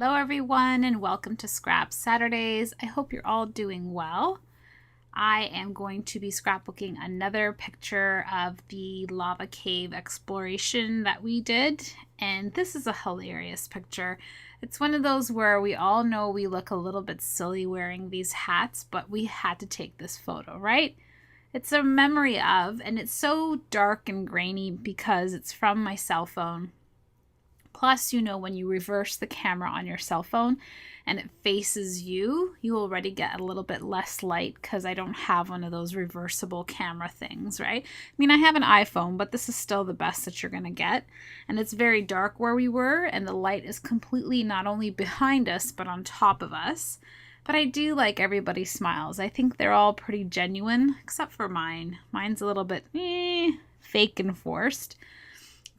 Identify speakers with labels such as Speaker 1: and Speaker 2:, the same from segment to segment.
Speaker 1: Hello everyone and welcome to Scrap Saturdays. I hope you're all doing well. I am going to be scrapbooking another picture of the lava cave exploration that we did, and this is a hilarious picture. It's one of those where we all know we look a little bit silly wearing these hats, but we had to take this photo, right? It's a memory of, and it's so dark and grainy because it's from my cell phone. Plus, you know, when you reverse the camera on your cell phone and it faces you, you already get a little bit less light because I don't have one of those reversible camera things, right? I mean, I have an iPhone, but this is still the best that you're going to get. And it's very dark where we were, and the light is completely not only behind us, but on top of us. But I do like everybody's smiles. I think they're all pretty genuine, except for mine. Mine's a little bit fake and forced.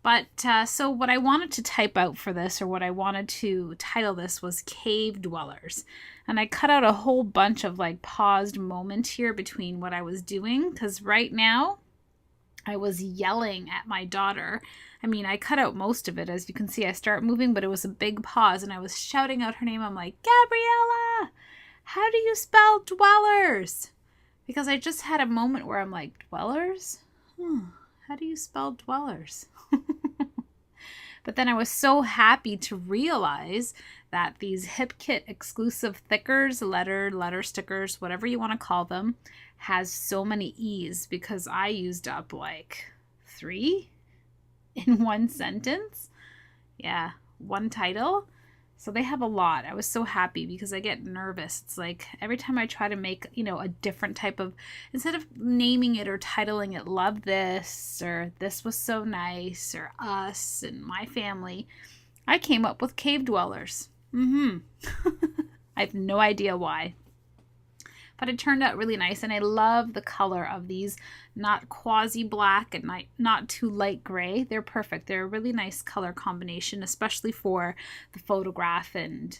Speaker 1: But so what I wanted to type out for this, or what I wanted to title this, was Cave Dwellers. And I cut out a whole bunch of like paused moment here between what I was doing, because right now I was yelling at my daughter. I mean, I cut out most of it. As you can see, I start moving, but it was a big pause, and I was shouting out her name. I'm like, Gabriella, how do you spell dwellers? Because I just had a moment where I'm like, dwellers? How do you spell dwellers? But then I was so happy to realize that these HipKit exclusive thickers, letter stickers, whatever you want to call them, has so many E's, because I used up like 3 in one sentence. Yeah, one title. So they have a lot. I was so happy because I get nervous. It's like every time I try to make, a different type of, instead of naming it or titling it Love This, or This Was So Nice, or Us and My Family, I came up with Cave Dwellers. I have no idea why. But it turned out really nice, and I love the color of these, not quasi-black and not too light gray. They're perfect. They're a really nice color combination, especially for the photograph and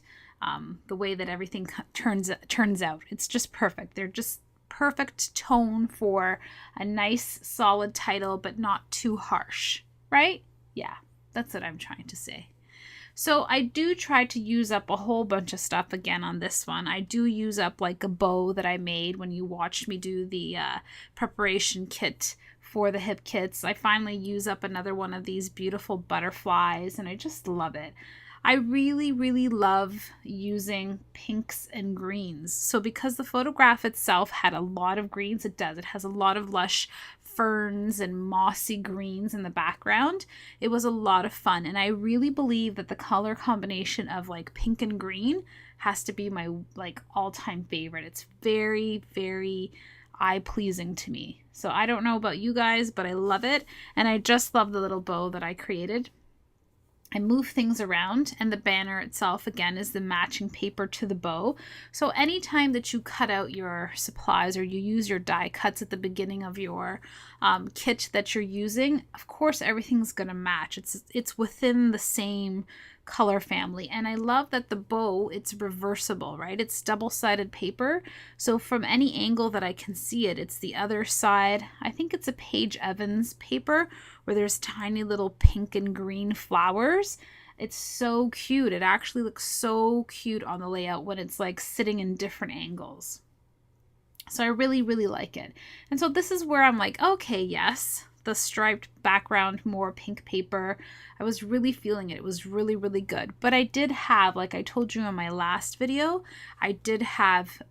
Speaker 1: the way that everything turns out. It's just perfect. They're just perfect tone for a nice, solid title, but not too harsh, right? Yeah, that's what I'm trying to say. So I do try to use up a whole bunch of stuff again on this one. I do use up like a bow that I made when you watched me do the preparation kit for the hip kits. I finally use up another one of these beautiful butterflies, and I just love it. I really, really love using pinks and greens. So because the photograph itself had a lot of greens, it has a lot of lush ferns and mossy greens in the background. It was a lot of fun, and I really believe that the color combination of like pink and green has to be my like all-time favorite. It's very, very eye-pleasing to me. So I don't know about you guys, but I love it, and I just love the little bow that I created. I move things around, and the banner itself again is the matching paper to the bow. So anytime that you cut out your supplies or you use your die cuts at the beginning of your kit that you're using, of course everything's going to match. It's within the same color family. And I love that the bow, it's reversible, right? It's double-sided paper. So from any angle that I can see it, it's the other side. I think it's a Paige Evans paper where there's tiny little pink and green flowers. It's so cute. It actually looks so cute on the layout when it's like sitting in different angles. So I really, really like it. And so this is where I'm like, okay, yes, the striped background, more pink paper. I was really feeling it. It was really, really good. But I did have, like I told you in my last video, I did have,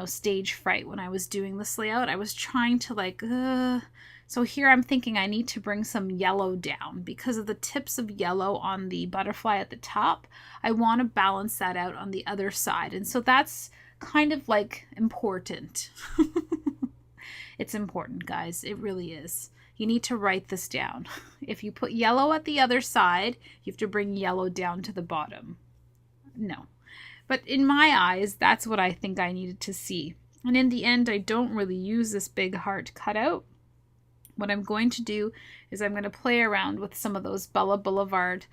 Speaker 1: stage fright when I was doing this layout. I was trying to like, so here I'm thinking I need to bring some yellow down because of the tips of yellow on the butterfly at the top. I want to balance that out on the other side. And so that's kind of like important. It's important, guys. It really is. You need to write this down. If you put yellow at the other side, you have to bring yellow down to the bottom. No. But in my eyes, that's what I think I needed to see. And in the end, I don't really use this big heart cutout. What I'm going to do is I'm going to play around with some of those Bella Boulevard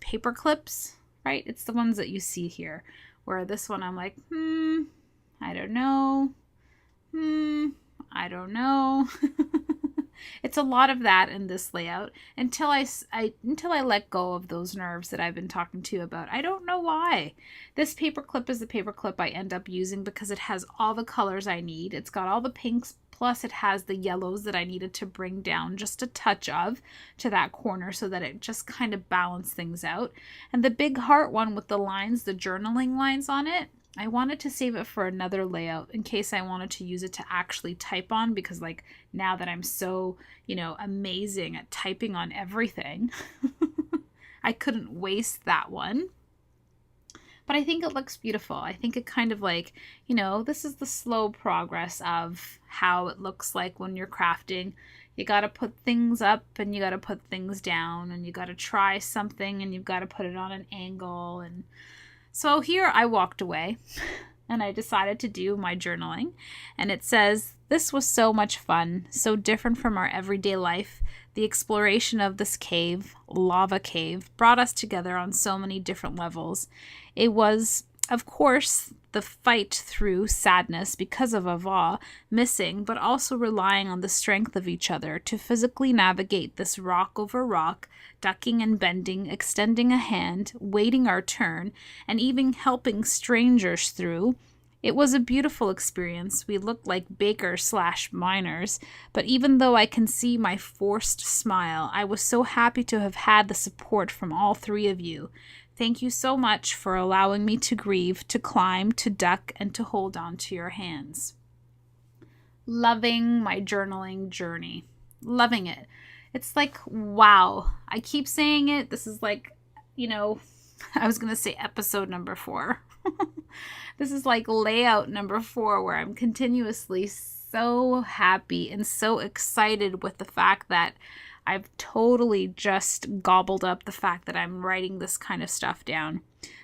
Speaker 1: paper clips, right? It's the ones that you see here, where this one I'm like, I don't know. I don't know. It's a lot of that in this layout until until I let go of those nerves that I've been talking to you about. I don't know why. This paper clip is the paper clip I end up using because it has all the colors I need. It's got all the pinks, plus it has the yellows that I needed to bring down just a touch of to that corner so that it just kind of balanced things out. And the big heart one with the lines, the journaling lines on it, I wanted to save it for another layout in case I wanted to use it to actually type on, because like now that I'm so, amazing at typing on everything, I couldn't waste that one. But I think it looks beautiful. I think it kind of like, this is the slow progress of how it looks like when you're crafting. You got to put things up and you got to put things down, and you got to try something and you've got to put it on an angle. And so here I walked away and I decided to do my journaling. And it says, "This was so much fun, so different from our everyday life. The exploration of this cave, lava cave, brought us together on so many different levels. It was, of course, the fight through sadness because of Ava missing, but also relying on the strength of each other to physically navigate this rock over rock, ducking and bending, extending a hand, waiting our turn, and even helping strangers through. It was a beautiful experience. We looked like bakers/miners, but even though I can see my forced smile, I was so happy to have had the support from all three of you. Thank you so much for allowing me to grieve, to climb, to duck, and to hold on to your hands." Loving my journaling journey. Loving it. It's like, wow. I keep saying it. This is like, I was going to say episode number 4. This is like layout number 4, where I'm continuously so happy and so excited with the fact that I've totally just gobbled up the fact that I'm writing this kind of stuff down.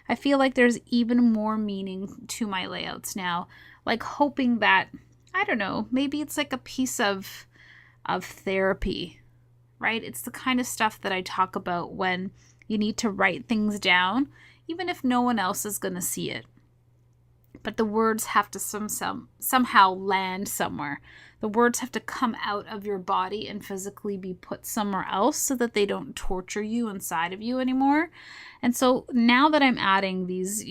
Speaker 1: I feel like there's even more meaning to my layouts now, like hoping that, I don't know, maybe it's like a piece of therapy, right? It's the kind of stuff that I talk about when you need to write things down, even if no one else is going to see it. But the words have to somehow land somewhere. The words have to come out of your body and physically be put somewhere else so that they don't torture you inside of you anymore. And so now that I'm adding these,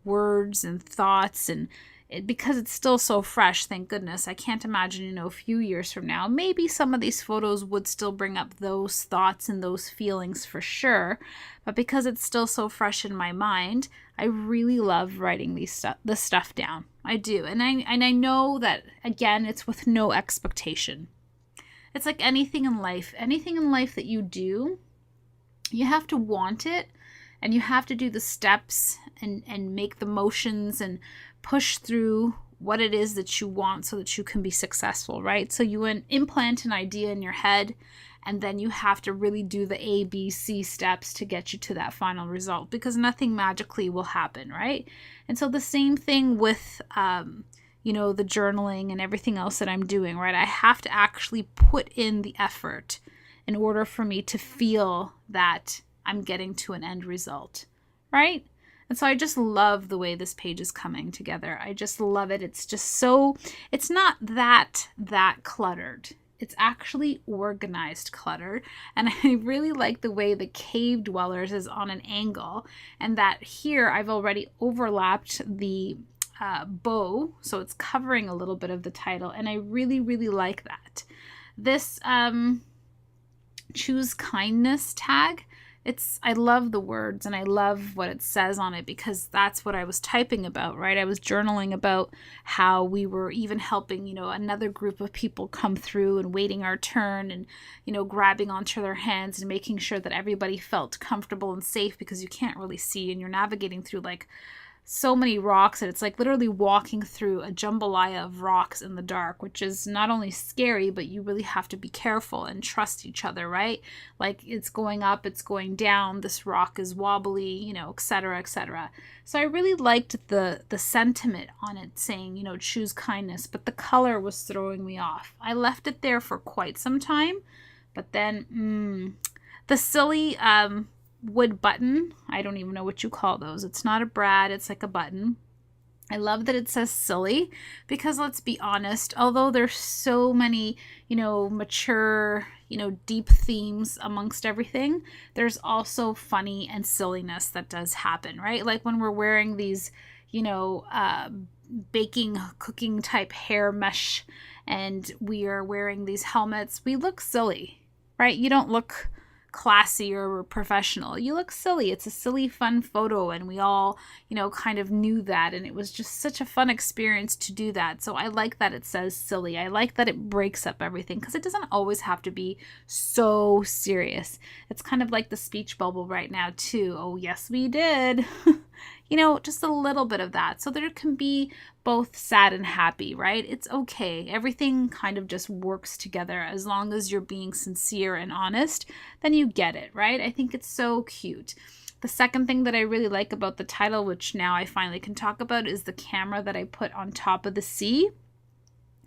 Speaker 1: words and thoughts, and because it's still so fresh, thank goodness, I can't imagine, a few years from now, maybe some of these photos would still bring up those thoughts and those feelings for sure. But because it's still so fresh in my mind, I really love writing this stuff down. I do. And I know that, again, it's with no expectation. It's like anything in life. Anything in life that you do, you have to want it, and you have to do the steps and make the motions and push through what it is that you want so that you can be successful, right? So you implant an idea in your head, and then you have to really do the A, B, C steps to get you to that final result, because nothing magically will happen, right? And so the same thing with, the journaling and everything else that I'm doing, right? I have to actually put in the effort in order for me to feel that I'm getting to an end result, right? And so I just love the way this page is coming together. I just love it. It's just so, it's not that cluttered. It's actually organized clutter. And I really like the way the cave dwellers is on an angle, and that here I've already overlapped the bow, so it's covering a little bit of the title, and I really, really like that. This choose kindness tag, I love the words and I love what it says on it, because that's what I was typing about, right? I was journaling about how we were even helping, another group of people come through and waiting our turn, and, grabbing onto their hands and making sure that everybody felt comfortable and safe, because you can't really see and you're navigating through like so many rocks, and it's like literally walking through a jambalaya of rocks in the dark, which is not only scary, but you really have to be careful and trust each other, right? Like it's going up, it's going down, this rock is wobbly, etc., etc. So I really liked the sentiment on it saying, choose kindness, but the color was throwing me off. I left it there for quite some time, but then the silly wood button, I don't even know what you call those. It's not a brad, it's like a button. I love that it says silly, because let's be honest, although there's so many, mature, deep themes amongst everything, there's also funny and silliness that does happen, right? Like when we're wearing these, baking, cooking type hair mesh, and we are wearing these helmets, we look silly, right? You don't look classy or professional. You look silly. It's a silly, fun photo, and we all, kind of knew that, and it was just such a fun experience to do that. So I like that it says silly. I like that it breaks up everything, because it doesn't always have to be so serious. It's kind of like the speech bubble right now too. Oh yes, we did. Just a little bit of that. So there can be both sad and happy, right? It's okay. Everything kind of just works together. As long as you're being sincere and honest, then you get it, right? I think it's so cute. The second thing that I really like about the title, which now I finally can talk about, is the camera that I put on top of the sea.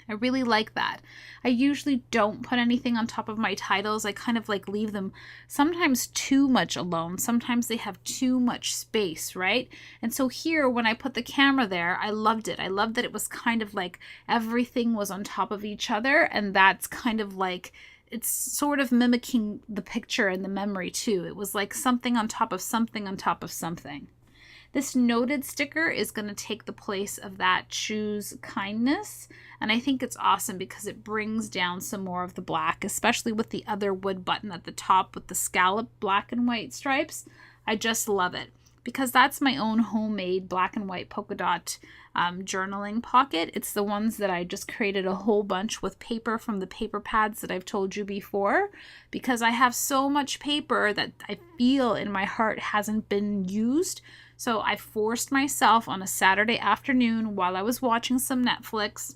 Speaker 1: I really like that. I usually don't put anything on top of my titles. I kind of like leave them sometimes too much alone. Sometimes they have too much space, right? And so here, when I put the camera there, I loved it. I loved that it was kind of like everything was on top of each other, and that's kind of like, it's sort of mimicking the picture and the memory too. It was like something on top of something on top of something. This noted sticker is going to take the place of that choose kindness. And I think it's awesome because it brings down some more of the black, especially with the other wood button at the top with the scallop black and white stripes. I just love it because that's my own homemade black and white polka dot journaling pocket. It's the ones that I just created a whole bunch with paper from the paper pads that I've told you before, because I have so much paper that I feel in my heart hasn't been used. So I forced myself on a Saturday afternoon while I was watching some Netflix.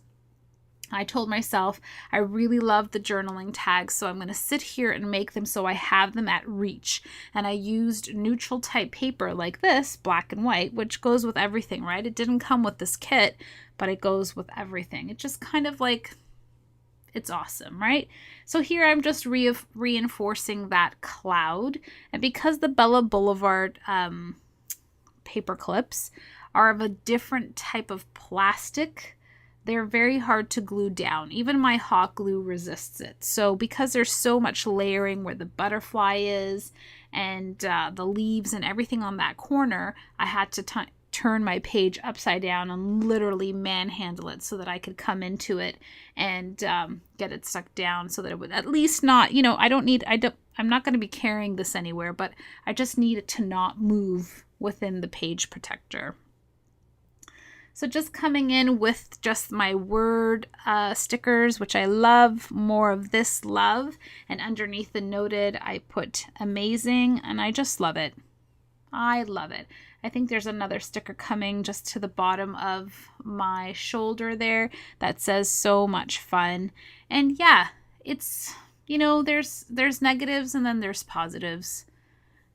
Speaker 1: I told myself I really love the journaling tags, so I'm going to sit here and make them so I have them at reach. And I used neutral type paper like this, black and white, which goes with everything, right? It didn't come with this kit, but it goes with everything. It just kind of like, it's awesome, right? So here I'm just reinforcing that cloud. And because the Bella Boulevard paper clips are of a different type of plastic, they're very hard to glue down. Even my hot glue resists it. So because there's so much layering where the butterfly is and the leaves and everything on that corner, I had to turn my page upside down and literally manhandle it so that I could come into it and get it stuck down so that it would at least not, I'm not going to be carrying this anywhere, but I just need it to not move within the page protector. So just coming in with just my word stickers, which I love, more of this love. And underneath the noted, I put amazing, and I just love it. I love it. I think there's another sticker coming just to the bottom of my shoulder there that says so much fun. And yeah, it's, there's negatives and then there's positives.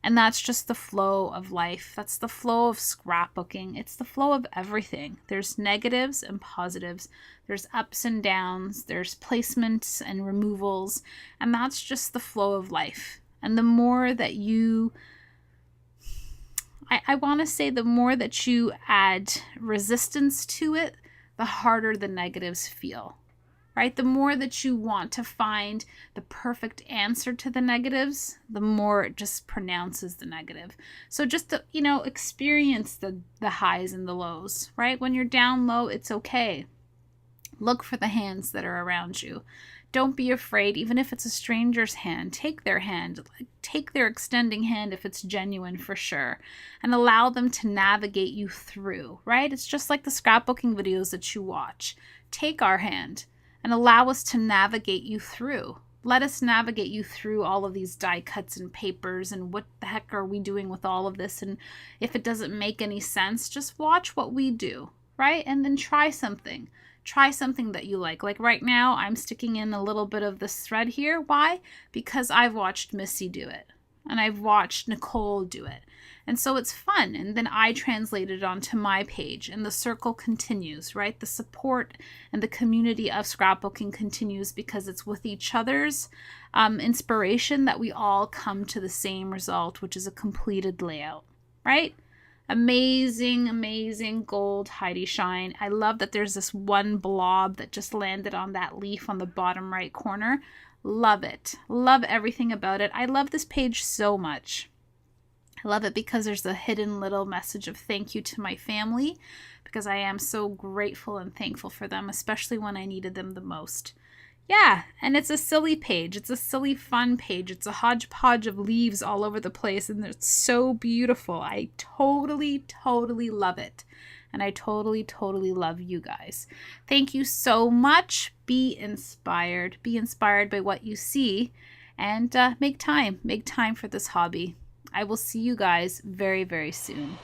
Speaker 1: And that's just the flow of life. That's the flow of scrapbooking. It's the flow of everything. There's negatives and positives. There's ups and downs. There's placements and removals. And that's just the flow of life. And the more that I want to say the more that you add resistance to it, the harder the negatives feel. Right? The more that you want to find the perfect answer to the negatives, the more it just pronounces the negative. So just to, experience the highs and the lows, right? When you're down low, it's okay. Look for the hands that are around you. Don't be afraid, even if it's a stranger's hand. Take their hand, take their extending hand if it's genuine for sure, and allow them to navigate you through, right? It's just like the scrapbooking videos that you watch. Take our hand and allow us to navigate you through. Let us navigate you through all of these die cuts and papers and what the heck are we doing with all of this. And if it doesn't make any sense, just watch what we do, right? And then try something. Try something that you like. Like right now, I'm sticking in a little bit of this thread here. Why? Because I've watched Missy do it. And I've watched Nicole do it. And so it's fun. And then I translate it onto my page and the circle continues, right? The support and the community of scrapbooking continues because it's with each other's inspiration that we all come to the same result, which is a completed layout, right? Amazing, amazing gold Heidi shine. I love that there's this one blob that just landed on that leaf on the bottom right corner. Love it. Love everything about it. I love this page so much. I love it because there's a hidden little message of thank you to my family, because I am so grateful and thankful for them, especially when I needed them the most. Yeah, and it's a silly page. It's a silly, fun page. It's a hodgepodge of leaves all over the place, and it's so beautiful. I totally, totally love it. And I totally, totally love you guys. Thank you so much. Be inspired. Be inspired by what you see, and make time. Make time for this hobby. I will see you guys very, very soon.